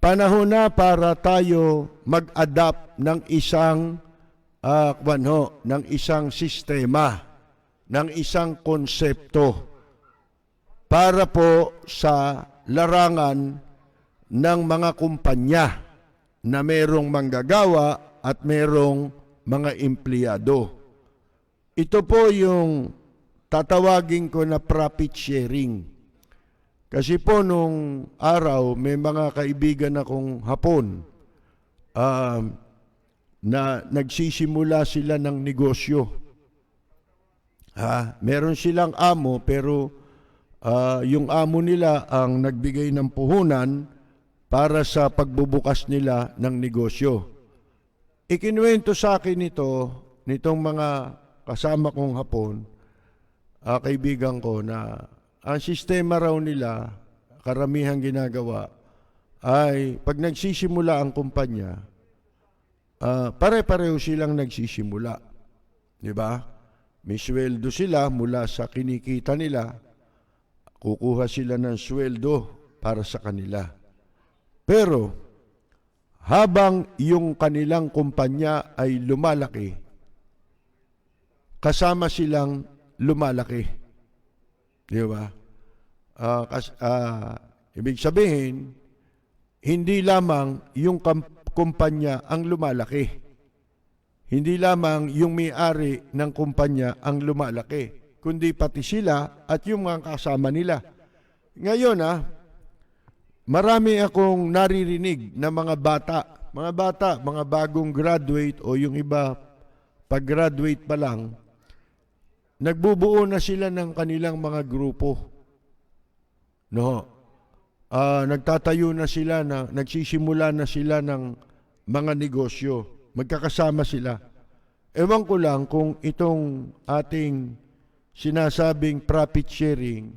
panahon na para tayo mag-adapt ng isang ng isang sistema, ng isang konsepto para po sa larangan ng mga kumpanya na merong manggagawa at merong mga empleyado. Ito po yung tatawagin ko na profit sharing. Kasi po nung araw, may mga kaibigan akong Hapon na nagsisimula sila ng negosyo. Meron silang amo pero yung amo nila ang nagbigay ng puhunan para sa pagbubukas nila ng negosyo. Ikinuwento sa akin nitong mga kasama kong Hapon, kaibigan ko, na ang sistema raw nila, karamihang ginagawa, ay pag nagsisimula ang kumpanya, pare-pareho silang nagsisimula. Di ba? May sweldo sila mula sa kinikita nila, kukuha sila ng sweldo para sa kanila. Pero, habang yung kanilang kumpanya ay lumalaki, kasama silang lumalaki. Di ba? Ibig sabihin, hindi lamang yung kumpanya ang lumalaki. Hindi lamang yung may-ari ng kumpanya ang lumalaki, kundi pati sila at yung mga kasama nila. Ngayon, marami akong naririnig na mga bagong graduate o yung iba pag-graduate pa lang, nagbubuo na sila ng kanilang mga grupo. Nagtatayo na sila, nagsisimula na sila ng mga negosyo. Magkakasama sila. Ewan ko lang kung itong ating sinasabing profit sharing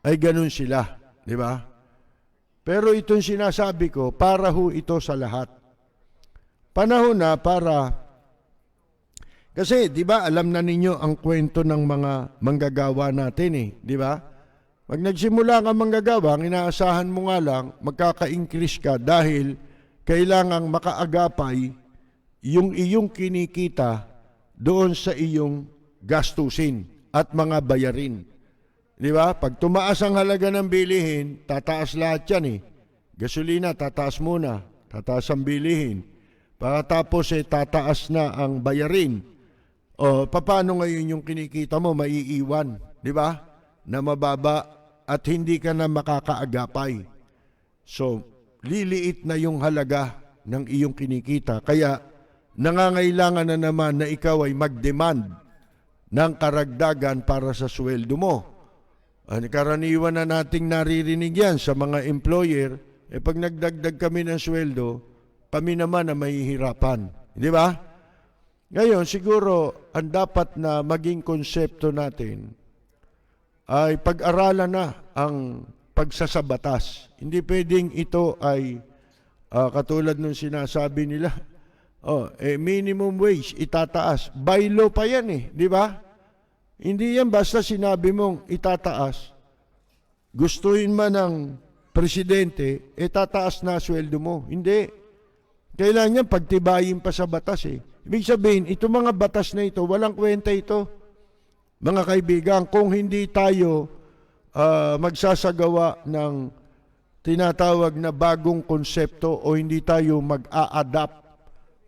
ay ganun sila. Di ba? Pero itong sinasabi ko, para ho ito sa lahat. Panahon na para, kasi di ba alam na ninyo ang kwento ng mga manggagawa natin di ba? Pag nagsimula ka manggagawa, ang inaasahan mo nga lang, magkaka-increase ka dahil kailangang makaagapay yung iyong kinikita doon sa iyong gastusin at mga bayarin. Di ba? Pag tumaas ang halaga ng bilihin, tataas lahat yan Gasolina, tataas muna. Tataas ang bilihin. Pagkatapos tataas na ang bayarin. Paano ngayon yung kinikita mo maiiwan? Di ba? Na mababa at hindi ka na makakaagapay. So, liliit na yung halaga ng iyong kinikita. Kaya, nangangailangan na naman na ikaw ay mag-demand ng karagdagan para sa sweldo mo. Karaniwan na nating naririnig yan sa mga employer, pag nagdagdag kami ng sweldo, kami naman na mahihirapan. Di ba? Ngayon, siguro, ang dapat na maging konsepto natin ay pag-aralan na ang pagsasabatas. Hindi pwedeng ito ay katulad nung sinasabi nila, minimum wage, itataas. By law pa yan di ba? Hindi yan basta sinabi mong itataas. Gustuhin man ng presidente, tataas na sweldo mo. Hindi. Kailangan yan pagtibayin pa sa batas Ibig sabihin, ito mga batas na ito, walang kwenta ito. Mga kaibigan, kung hindi tayo magsasagawa ng tinatawag na bagong konsepto o hindi tayo mag-a-adapt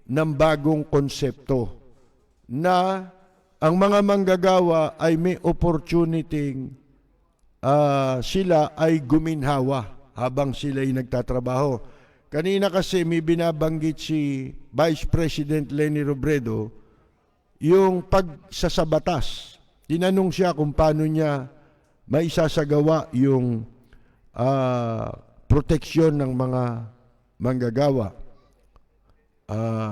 ng bagong konsepto na ang mga manggagawa ay may opportunity sila ay guminhawa habang sila ay nagtatrabaho. Kanina kasi may binabanggit si Vice President Leni Robredo yung pagsasabatas. Tinanong siya kung paano niya maisasagawa yung proteksyon ng mga manggagawa.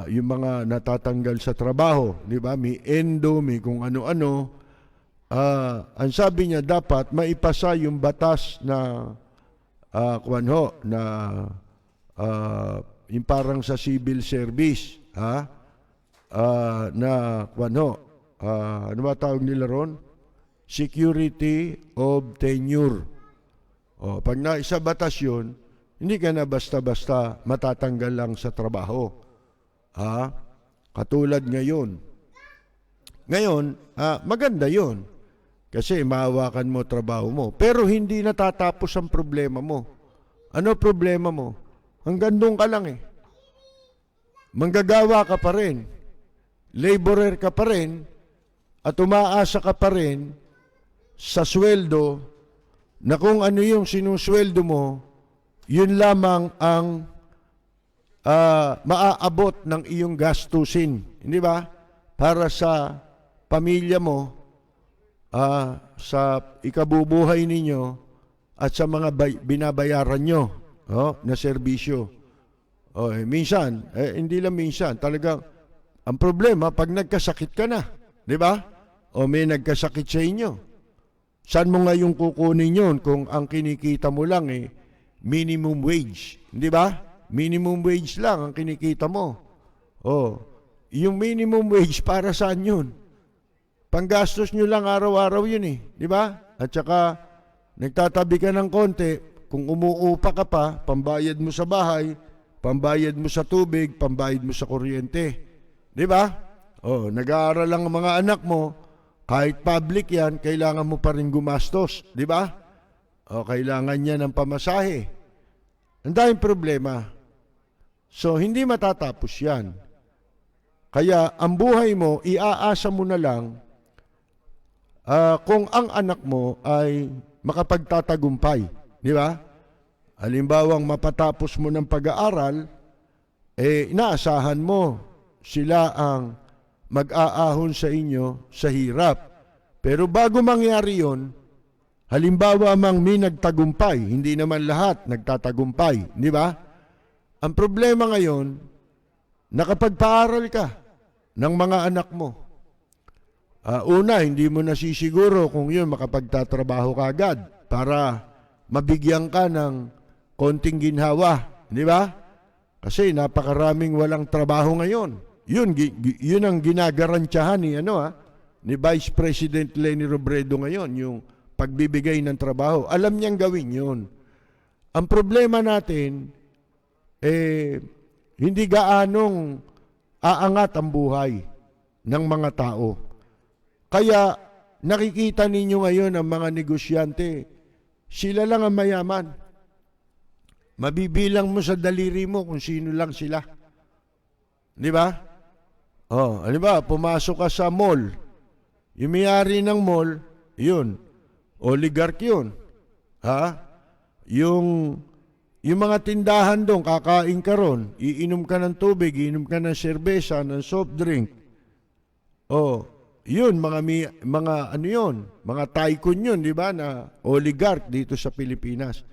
Yung mga natatanggal sa trabaho, di ba? May endo, may kung ano-ano. Ang sabi niya, dapat maipasa yung batas na yung parang sa civil service, na ano ba tawag nila ron? Security of tenure. Pag naisa batas yun, Hindi ka na basta-basta matatanggal lang sa trabaho. Ha? Katulad ngayon. Ngayon, maganda yon kasi mahawakan mo trabaho mo. Pero hindi natatapos ang problema mo. Ano problema mo? Hanggang doon ka lang eh. Manggagawa ka pa rin. Laborer ka pa rin. At umaasa ka pa rin sa sweldo na kung ano yung sinusweldo mo, yun lamang ang maaabot ng iyong gastusin. Hindi ba? Para sa pamilya mo, sa ikabubuhay ninyo, at sa mga binabayaran nyo na serbisyo. Minsan, hindi lang minsan, talagang ang problema, pag nagkasakit ka na, di ba? O may nagkasakit sa inyo. Saan mo ngayon kukunin yun kung ang kinikita mo lang minimum wage? Di ba? Minimum wage lang ang kinikita mo. Yung minimum wage para saan yun? Panggastos nyo lang araw-araw yun di ba? At saka, nagtatabi ka ng konti, kung umuupa ka pa, pambayad mo sa bahay, pambayad mo sa tubig, pambayad mo sa kuryente. Di ba? Nag-aaral lang ang mga anak mo, kahit public yan, kailangan mo pa rin gumastos. Di ba? Kailangan niya ng pamasahe. Ang daming problema. So, hindi matatapos yan. Kaya, ang buhay mo, iaasa mo na lang kung ang anak mo ay makapagtatagumpay. Di ba? Halimbawang mapatapos mo ng pag-aaral, inaasahan mo sila ang mag-aahon sa inyo sa hirap. Pero bago mangyari yon, halimbawa mang may nagtagumpay, hindi naman lahat nagtatagumpay, di ba? Ang problema ngayon, nakapagpaaral ka ng mga anak mo. Una, hindi mo nasisiguro kung yun makapagtatrabaho ka agad para mabigyan ka ng konting ginhawa, di ba? Kasi napakaraming walang trabaho ngayon. Yun ang ginagarantiyahan ni Vice President Leni Robredo ngayon, yung pagbibigay ng trabaho. Alam niyang gawin yun. Ang problema natin, hindi gaanong aangat ang buhay ng mga tao. Kaya nakikita ninyo ngayon ang mga negosyante, sila lang ang mayaman. Mabibilang mo sa daliri mo kung sino lang sila. Di ba? Pumasok ka sa mall. Yung may-ari ng mall, yun, oligarch yun. Yung mga tindahan doon, kakain ka ron, iinom ka ng tubig, iinom ka ng serbesa, ng soft drink. Yun, mga tycoon yun, di ba, na oligarch dito sa Pilipinas.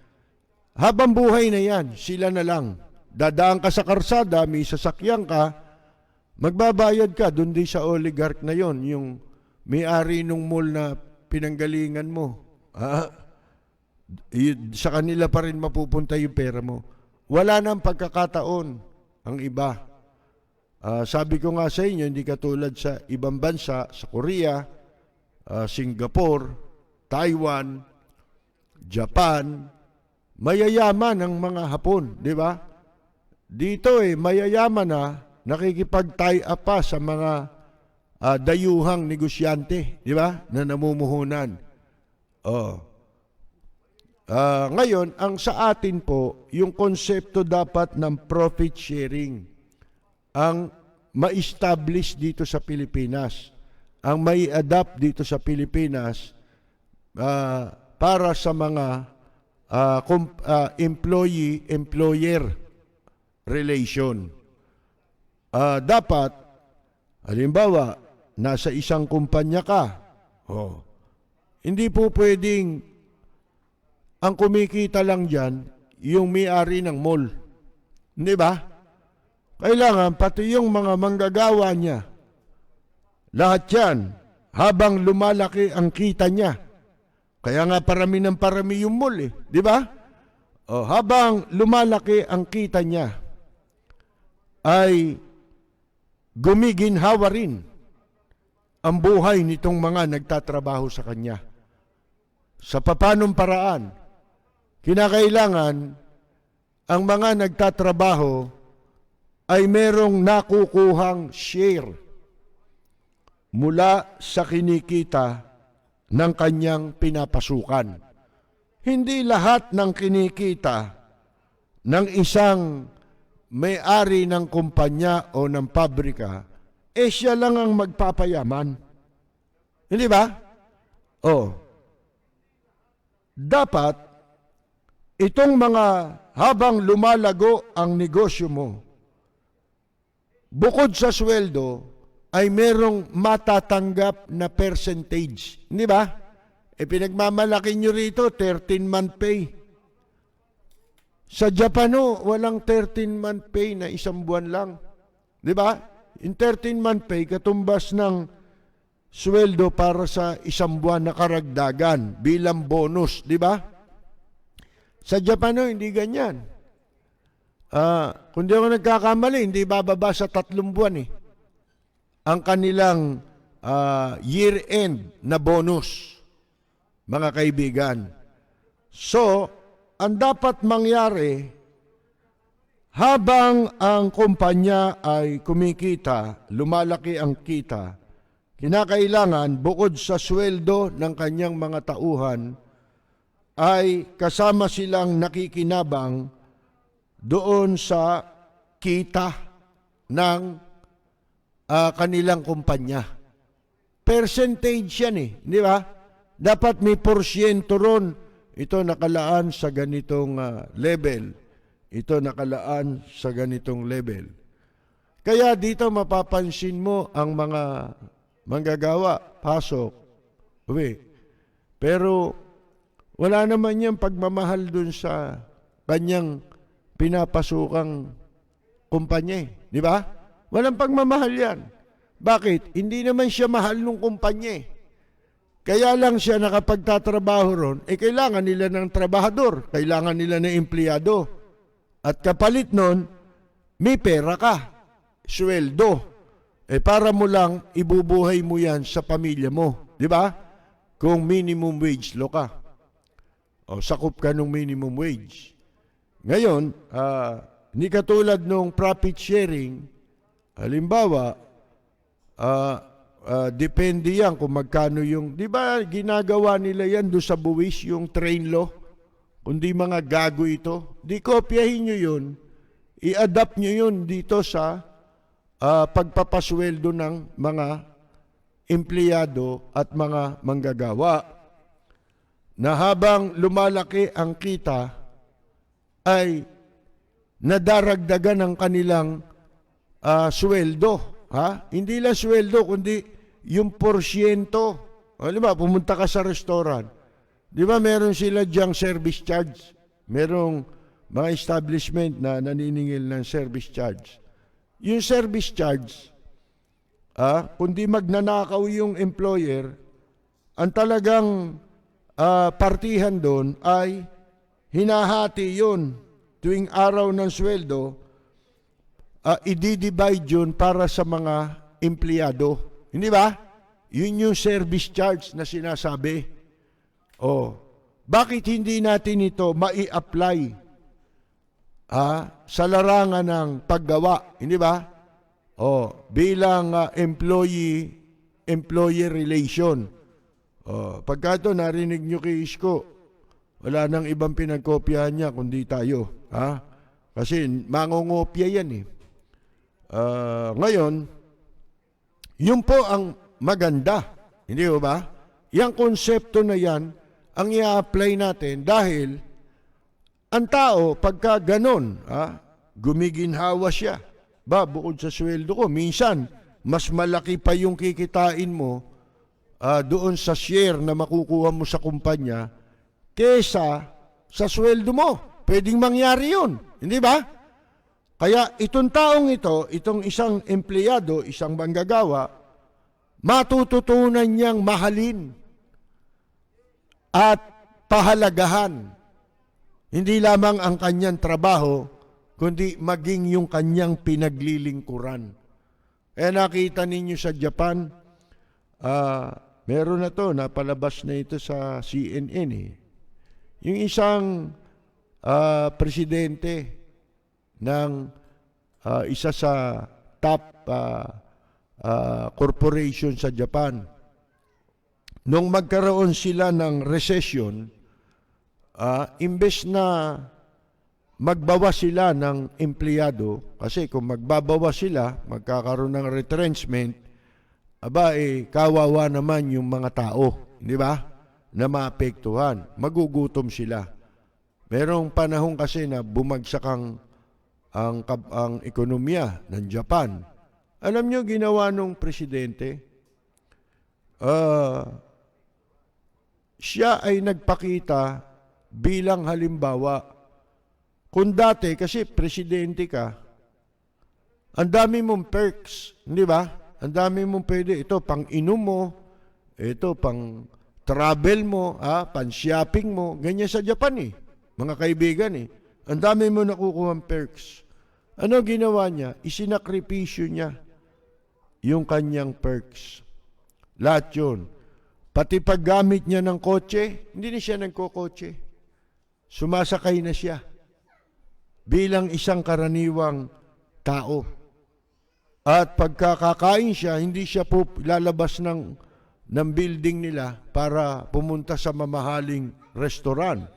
Habang buhay na yan, sila na lang. Dadaan ka sa karsada, may sasakyan ka, magbabayad ka doon din sa oligarch na yon, yung may-ari nung mall na pinanggalingan mo. Sa kanila pa rin mapupunta yung pera mo. Wala nang pagkakataon ang iba. Sabi ko nga sa inyo, hindi katulad sa ibang bansa, sa Korea, Singapore, Taiwan, Japan, mayayaman ang mga Hapon, di ba? Dito mayayaman na, nakikipag-tie up pa sa mga dayuhang negosyante, di ba? Na namumuhunan. Ngayon, ang sa atin po, yung konsepto dapat ng profit sharing ang ma-establish dito sa Pilipinas, ang mai-adapt dito sa Pilipinas para sa mga employee-employer relation. Dapat, halimbawa, nasa isang kumpanya ka, hindi po pwedeng ang kumikita lang dyan, yung may-ari ng mall. Hindi ba? Kailangan, pati yung mga manggagawa niya, lahat yan, habang lumalaki ang kita niya. Kaya nga parami ng parami yung mall di ba? Habang lumalaki ang kita niya, ay gumiginhawa rin ang buhay nitong mga nagtatrabaho sa kanya. Sa papanong paraan, kinakailangan ang mga nagtatrabaho ay merong nakukuhang share mula sa kinikita ng kanyang pinapasukan. Hindi lahat ng kinikita ng isang may-ari ng kumpanya o ng pabrika, siya lang ang magpapayaman. Hindi ba? Dapat, itong mga habang lumalago ang negosyo mo, bukod sa sweldo, ay merong matatanggap na percentage. Hindi ba? Pinagmamalaki nyo rito, 13-month pay. Sa Japano, walang 13-month pay na isang buwan lang. Di ba? Yung 13-month pay, katumbas ng sweldo para sa isang buwan na karagdagan bilang bonus. Di ba? Sa Japano, hindi ganyan. Kung di ako nagkakamali, hindi bababa sa 3 buwan ang kanilang year-end na bonus, mga kaibigan. So, ang dapat mangyari, habang ang kumpanya ay kumikita, lumalaki ang kita, kinakailangan bukod sa sweldo ng kanyang mga tauhan, ay kasama silang nakikinabang doon sa kita ng kanilang kumpanya. Percentage yan di ba? Dapat may porsyento ron. Ito nakalaan sa ganitong level. Ito nakalaan sa ganitong level. Kaya dito mapapansin mo ang mga manggagawa, pasok, uwi. Pero wala naman yung pagmamahal dun sa kanyang pinapasukang kumpanya. Di ba? Walang pagmamahal yan. Bakit? Hindi naman siya mahal ng kumpanya. Kaya lang siya nakapagtatrabaho ron, kailangan nila ng trabahador, kailangan nila ng empleyado. At kapalit nun, may pera ka, sweldo. Para mo lang, ibubuhay mo yan sa pamilya mo. Di ba? Kung minimum wage law ka. Sakop ka ng minimum wage. Ngayon, hindi katulad nung profit sharing, halimbawa, depende yan kung magkano yung, di ba ginagawa nila yan doon sa buwis, yung train law? Kundi mga gago ito. Di kopyahin nyo yun, i-adapt nyo yun dito sa pagpapasweldo ng mga empleyado at mga manggagawa. Na habang lumalaki ang kita, ay nadaragdagan ang kanilang sweldo. Hindi lang sweldo, kundi yung porsyento. Diba, pumunta ka sa restaurant. Di ba meron sila diyang service charge? Merong mga establishment na naniningil ng service charge. Yung service charge, kundi magnanakaw yung employer, ang talagang partihan doon ay hinahati yun tuwing araw ng sweldo, i-divide yun para sa mga empleyado. Hindi ba? Yun yung service charge na sinasabi. Bakit hindi natin ito mai-apply sa larangan ng paggawa? Hindi ba? Bilang employee relation. Pagka ito narinig nyo kay Isko, wala nang ibang pinagkopyahan niya kundi tayo. Kasi mangungopya yan ngayon, yun po ang maganda. Hindi ba? Yang konsepto na yan, ang i-apply natin dahil ang tao, pagka ganon, gumiginhawa siya. Bukod sa sweldo ko, minsan, mas malaki pa yung kikitain mo doon sa share na makukuha mo sa kumpanya kesa sa sweldo mo. Pwedeng mangyari yun. Hindi ba? Kaya itong taong ito, itong isang empleyado, isang manggagawa, matututunan niyang mahalin at pahalagahan hindi lamang ang kanyang trabaho, kundi maging yung kanyang pinaglilingkuran. Kaya nakita ninyo sa Japan, meron na to, napalabas na ito sa CNN. Yung isang presidente ng isa sa top corporation sa Japan. Nung magkaroon sila ng recession, imbes na magbawas sila ng empleyado, kasi kung magbabawas sila, magkakaroon ng retrenchment, kawawa naman yung mga tao, di ba? Na maapektuhan, magugutom sila. Merong panahon kasi na bumagsak ang ekonomiya ng Japan. Alam nyo, ginawa nung presidente, siya ay nagpakita bilang halimbawa. Kung dati, kasi presidente ka, ang dami mong perks, di ba? Ang dami mong pwede, ito pang inom mo, ito pang travel mo, pang shopping mo, ganyan sa Japan mga kaibigan Ang dami mo nakukuha perks. Ano ginawa niya? Isinakripisyo niya yung kanyang perks. Lahat yun. Pati paggamit niya ng kotse, hindi na siya nagkokotse. Sumasakay na siya bilang isang karaniwang tao. At pagkakakain siya, hindi siya po lalabas ng building nila para pumunta sa mamahaling restaurant.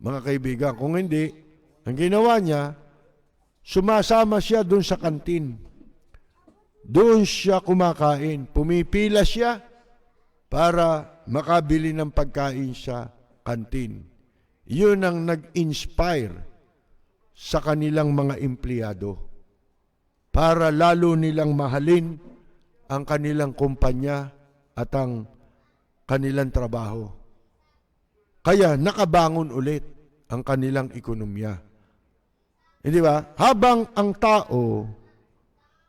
Mga kaibigan, kung hindi, ang ginawa niya, sumasama siya doon sa kantin. Doon siya kumakain. Pumipila siya para makabili ng pagkain sa kantin. Yun ang nag-inspire sa kanilang mga empleyado para lalo nilang mahalin ang kanilang kumpanya at ang kanilang trabaho. Kaya nakabangon ulit ang kanilang ekonomiya. Hindi ba? Habang ang tao,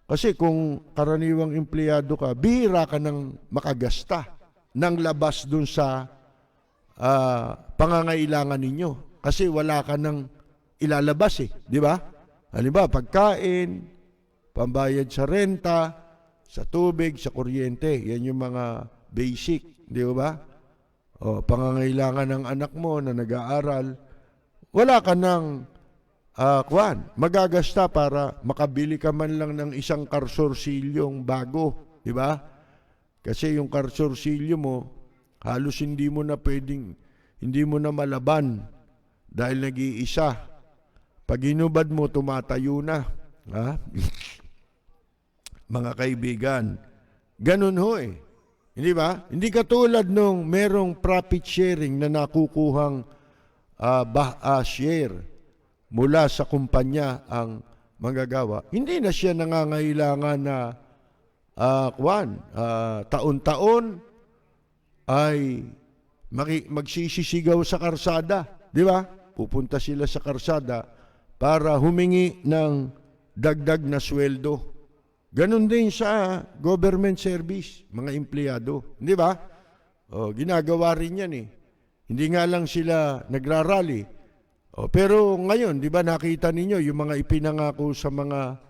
kasi kung karaniwang empleyado ka, bihira ka ng makagasta ng labas dun sa pangangailangan ninyo. Kasi wala ka ng ilalabas di ba? Halimbawa, pagkain, pambayad sa renta, sa tubig, sa kuryente. Yan yung mga basic, di ba? Pangangailangan ng anak mo na nag-aaral. Wala ka ng magagasta para makabili ka man lang ng isang karsorsilyong bago, di ba? Kasi yung karsorsilyo mo, halos hindi mo na malaban dahil nag-iisa. Pag hinubad mo, tumatayo na. Mga kaibigan, ganun ho Hindi ba? Hindi katulad nung merong profit sharing na nakukuhang share mula sa kumpanya ang manggagawa. Hindi na siya nangangailangan na taon-taon ay magsisisigaw sa karsada. Di ba? Pupunta sila sa karsada para humingi ng dagdag na sweldo. Ganon din sa government service, mga empleyado. Di ba? Ginagawa rin yan Hindi nga lang sila nagrarally. Pero ngayon, di ba nakita ninyo yung mga ipinangako sa mga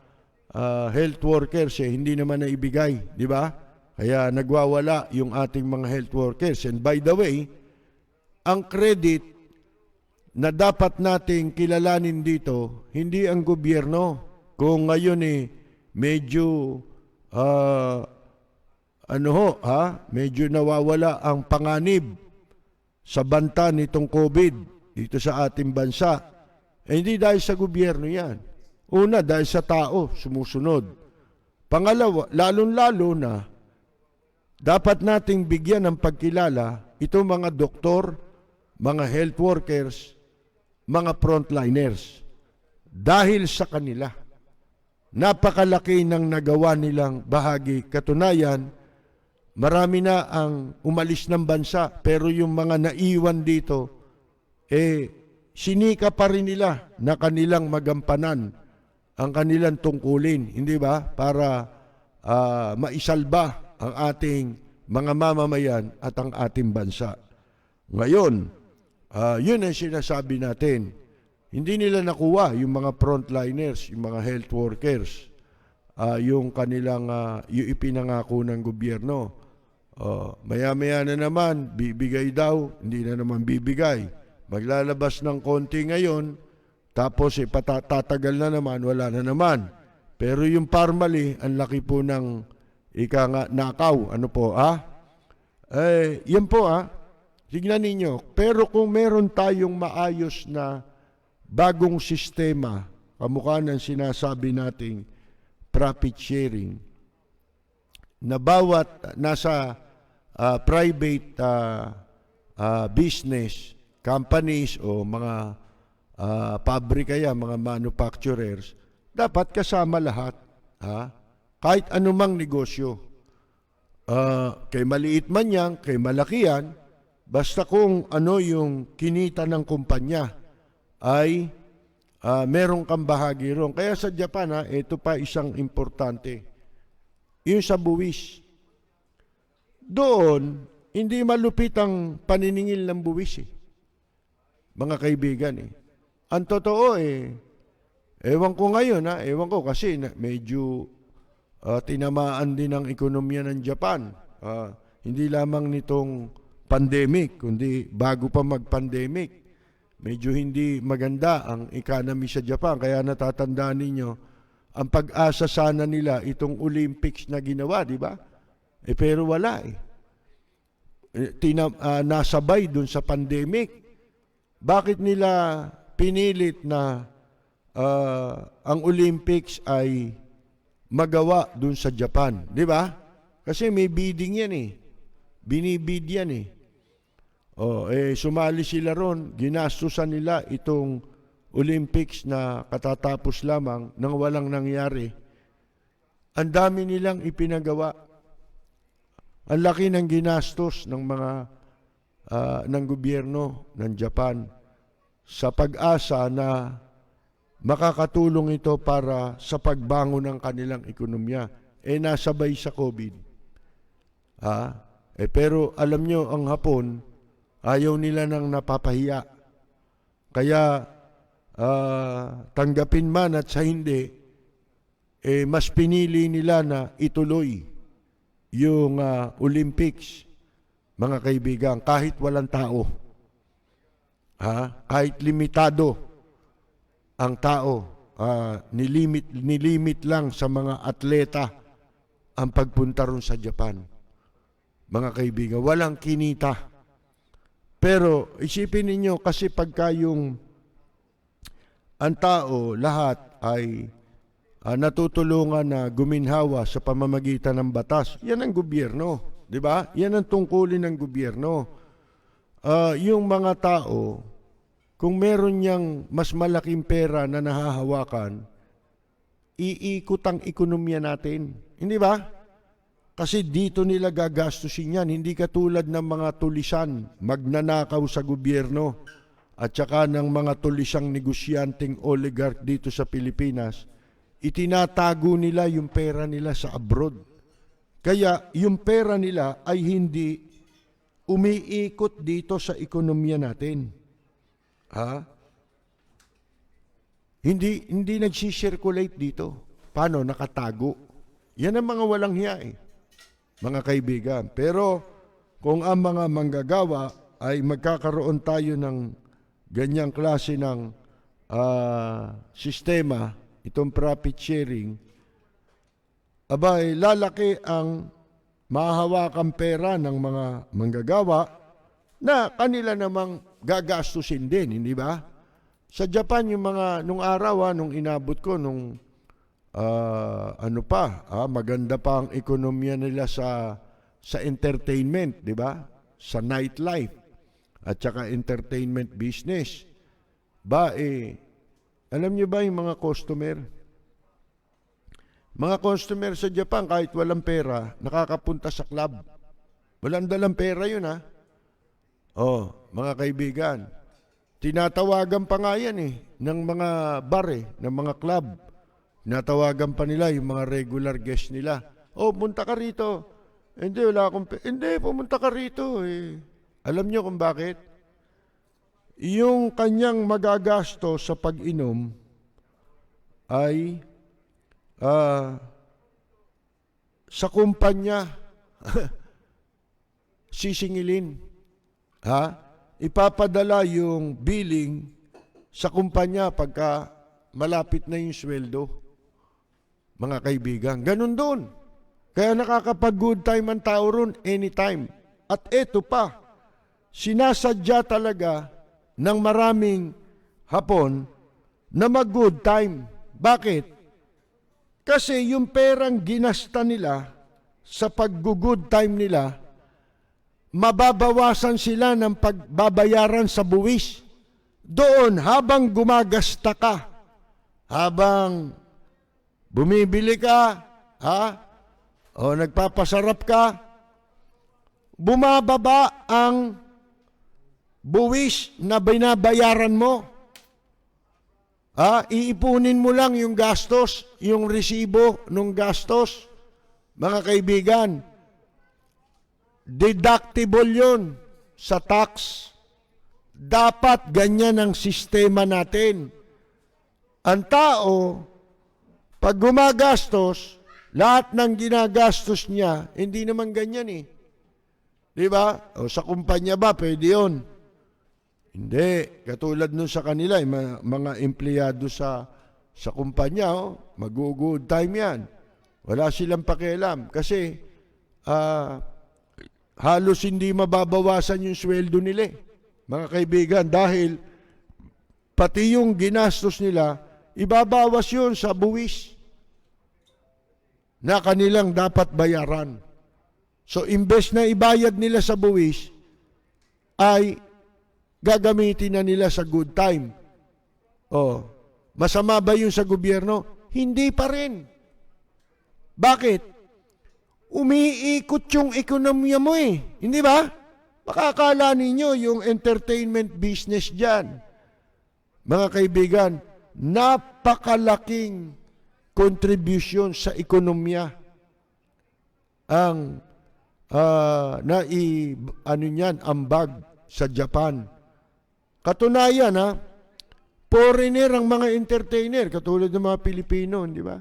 health workers hindi naman naibigay, di ba? Kaya nagwawala yung ating mga health workers. And by the way, ang credit na dapat nating kilalanin dito, hindi ang gobyerno. Kung ngayon medyo medyo nawawala ang panganib sa banta nitong COVID dito sa ating bansa. Hindi dahil sa gobyerno yan. Una, dahil sa tao, sumusunod. Pangalawa, lalong-lalo na, dapat nating bigyan ng pagkilala itong mga doktor, mga health workers, mga frontliners. Dahil sa kanila, napakalaki ng nagawa nilang bahagi. Katunayan, marami na ang umalis ng bansa, pero yung mga naiwan dito, sinika pa rin nila na kanilang magampanan ang kanilang tungkulin, hindi ba? Para maisalba ang ating mga mamamayan at ang ating bansa. Ngayon, yun ang sinasabi natin. Hindi nila nakuha yung mga frontliners, yung mga health workers, yung kanilang yung ipinangako ng gobyerno. Maya-maya na naman, bibigay daw, hindi na naman bibigay. Maglalabas ng konti ngayon, tapos tatagal na naman, wala na naman. Pero yung Parmalee, ang laki po ng ika nga nakaw. Ano po, yan po, tignan ninyo. Pero kung meron tayong maayos na bagong sistema, kamukha ng sinasabi nating profit sharing, na bawat nasa private business, companies o mga pabrika yan, mga manufacturers, dapat kasama lahat. Kahit anumang negosyo. Kay maliit man yan, kay malaki yan, basta kung ano yung kinita ng kumpanya ay meron kang bahagi ron. Kaya sa Japan, ito pa isang importante. Yung sa buwis. Doon, hindi malupit ang paniningil ng buwis mga kaibigan Ang totoo ewan ko ngayon ewan ko kasi medyo tinamaan din ang ekonomiya ng Japan. Hindi lamang nitong pandemic, kundi bago pa mag-pandemic. Medyo hindi maganda ang economy sa Japan. Kaya natatandaan ninyo, ang pag-asa sana nila itong Olympics na ginawa, di ba? Pero wala nasabay dun sa pandemic. Bakit nila pinilit na ang Olympics ay magawa dun sa Japan, di ba? Kasi may bidding yan binibid yan sumali sila ron, ginastusan nila itong Olympics na katatapos lamang nang walang nangyari. Ang dami nilang ipinagawa. Ang laki ng ginastos ng mga ng gobyerno ng Japan sa pag-asa na makakatulong ito para sa pagbangon ng kanilang ekonomiya. Nasabay sa COVID. Pero alam nyo, ang Hapon, ayaw nila nang napapahiya. Kaya tanggapin man at sa hindi, mas pinili nila na ituloy yung Olympics, mga kaibigan, kahit walang tao. Kahit limitado ang tao, nilimit lang sa mga atleta ang pagpunta ron sa Japan. Mga kaibigan, walang kinita. Pero isipin ninyo, kasi pagka ang tao, lahat ay natutulungan na guminhawa sa pamamagitan ng batas. Yan ang gobyerno, di ba? Yan ang tungkulin ng gobyerno. Yung mga tao, kung meron niyang mas malaking pera na nahahawakan, iikot ang ekonomiya natin. Hindi ba? Kasi dito nila gagastusin yan. Hindi katulad ng mga tulisan, magnanakaw sa gobyerno, at saka ng mga tulisang negosyanteng oligarch dito sa Pilipinas. Itinatago nila yung pera nila sa abroad. Kaya yung pera nila ay hindi umiikot dito sa ekonomiya natin. Hindi nagsisirculate dito. Paano? Nakatago. Yan ang mga walang hiya mga kaibigan. Pero kung ang mga manggagawa ay magkakaroon tayo ng ganyang klase ng sistema, itong profit sharing, lalaki ang mahahawakang pera ng mga manggagawa na kanila namang gagastusin din, hindi ba? Sa Japan, yung mga, nung araw, nung inabot ko, nung maganda pa ang ekonomiya nila sa entertainment, di ba? Sa nightlife at saka entertainment business. Alam niyo ba yung mga customer? Mga customer sa Japan, kahit walang pera, nakakapunta sa club. Walang dalang pera yun, mga kaibigan. Tinatawagan pa nga yan ng mga bar ng mga club. Tinatawagan pa nila yung mga regular guest nila. Punta ka rito. Hindi, wala akong hindi, pumunta ka rito Alam niyo kung bakit? Yung kanyang magagasto sa pag-inom ay sa kumpanya sisingilin. ipapadala yung billing sa kumpanya pagka malapit na yung sweldo. Mga kaibigan, ganun doon. Kaya nakakapag-good time ang tao ron anytime. At eto pa, sinasadya talaga ng maraming Hapon na mag-good time. Bakit? Kasi yung perang ginasta nila sa pag-good time nila, mababawasan sila ng pagbabayaran sa buwis. Doon, habang gumagasta ka, habang bumibili ka, o nagpapasarap ka, bumababa ang buwis na binabayaran mo. Iipunin mo lang yung gastos, yung resibo ng gastos. Mga kaibigan, deductible yun sa tax. Dapat ganyan ang sistema natin. Ang tao, pag gumagastos, lahat ng ginagastos niya, hindi naman ganyan eh. Di ba? O sa kumpanya ba, pwede yun. Hindi. Katulad nun sa kanila, mga empleyado sa kumpanya, mag-good time yan. Wala silang pakialam. Kasi, halos hindi mababawasan yung sweldo nila. Mga kaibigan, dahil pati yung ginastos nila, ibabawas yun sa buwis na kanilang dapat bayaran. So, imbes na ibayad nila sa buwis, ay gagamitin na nila sa good time. Masama ba yun sa gobyerno? Hindi pa rin. Bakit? Umiikot yung ekonomiya mo eh. Hindi ba? Makakala ninyo yung entertainment business dyan. Mga kaibigan, napakalaking contribution sa ekonomiya ang ambag sa Japan. Katunayan, foreigner ang mga entertainer, katulad ng mga Pilipino, di ba?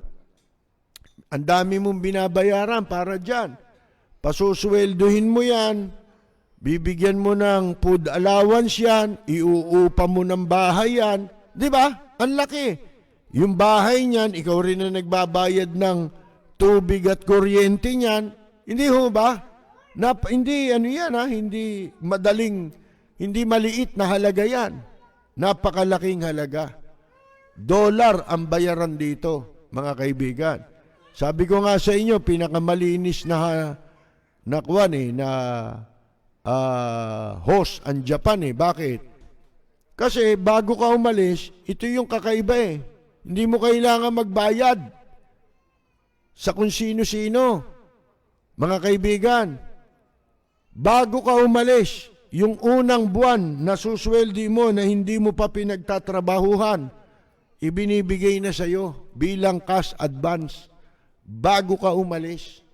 Ang dami mong binabayaran para dyan. Pasusweldohin mo yan, bibigyan mo ng food allowance yan, iuupa mo ng bahay yan, di ba? Ang laki. Yung bahay niyan, ikaw rin na nagbabayad ng tubig at kuryente niyan, hindi ho ba? Hindi hindi maliit na halaga yan. Napakalaking halaga. $1 ang bayaran dito, mga kaibigan. Sabi ko nga sa inyo, pinakamalinis na host ang Japan eh. Bakit? Kasi bago ka umalis, ito yung kakaiba eh. Hindi mo kailangan magbayad sa kung sino-sino. Mga kaibigan, bago ka umalis, yung unang buwan na susweldi mo na hindi mo pa pinagtatrabahuhan, ibinibigay na sa'yo bilang cash advance bago ka umalis.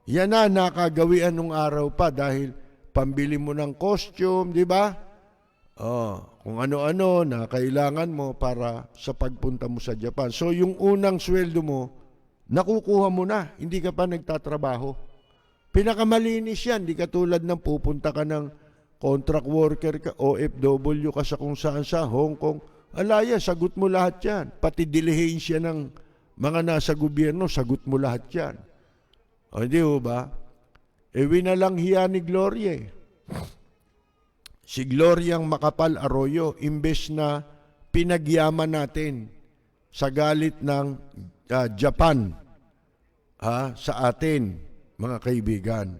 Yan na nakagawian nung araw pa dahil pambili mo ng costume, di ba? Kung ano-ano na kailangan mo para sa pagpunta mo sa Japan. So yung unang sweldo mo, nakukuha mo na, hindi ka pa nagtatrabaho. Pinakamalinis yan, di katulad ng pupunta ka ng contract worker ka, OFW ka sa kung saan sa Hong Kong. Alaya, sagot mo lahat yan. Pati dilihensya ng mga nasa gobyerno, sagot mo lahat yan. Hindi ho ba? Winalang hiya ni Gloria eh. Si Gloriang Makapal Arroyo, imbes na pinagyaman natin sa galit ng Japan sa atin, mga kaibigan.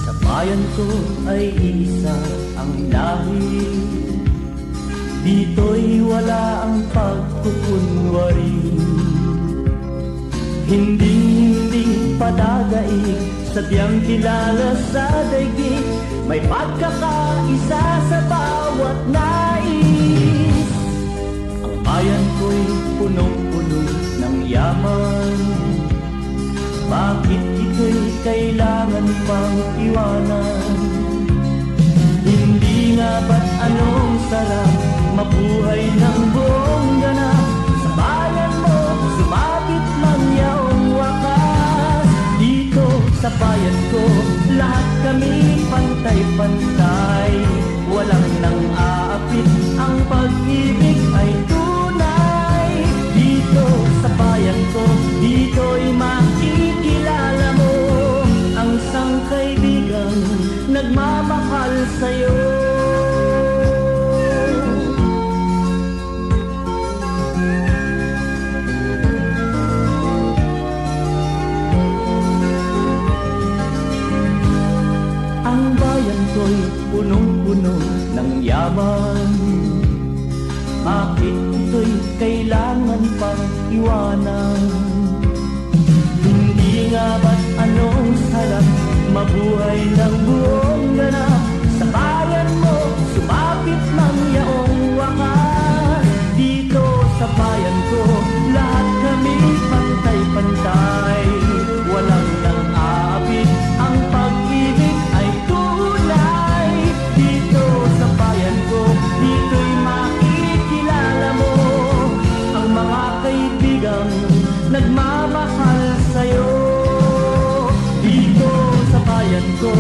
Sa bayan ko ay isa ang lahi, dito'y wala ang pagkukunwari. Hindi padagaig, sadyang kilala sa daigdig, may pagkakaisa sa bawat nais. Ang bayan ko'y punong-puno ng yaman, bakit ito'y kailangan pang iwanan? Hindi nga ba't anong sarap mabuhay ng buong ganap. Sa bayan mo, sumabit mang yaong wakas. Dito sa bayan ko, lahat kami pantay-pantay. Walang nang aapit, ang pag-ibig ay tunay. Dito sa bayan ko, dito'y makikilala mo ang isang kaibigang nagmamahal sa'yo. Ang bayan ko'y punong-puno ng yaman. Bakit ito'y kailangan pang iwanan? Hindi nga ba't anong sarap mabuhay ng buong ganap? Sa bayan mo, sumapit ng yaong wakas. Dito sa bayan ko, lahat kami pantay-pantay. Walang nang aabit, ang pag-ibig ay tunay. Dito sa bayan ko, dito'y makikilala mo ang mga kaibigang nagmamahal sa'yo. Dito sa bayan ko,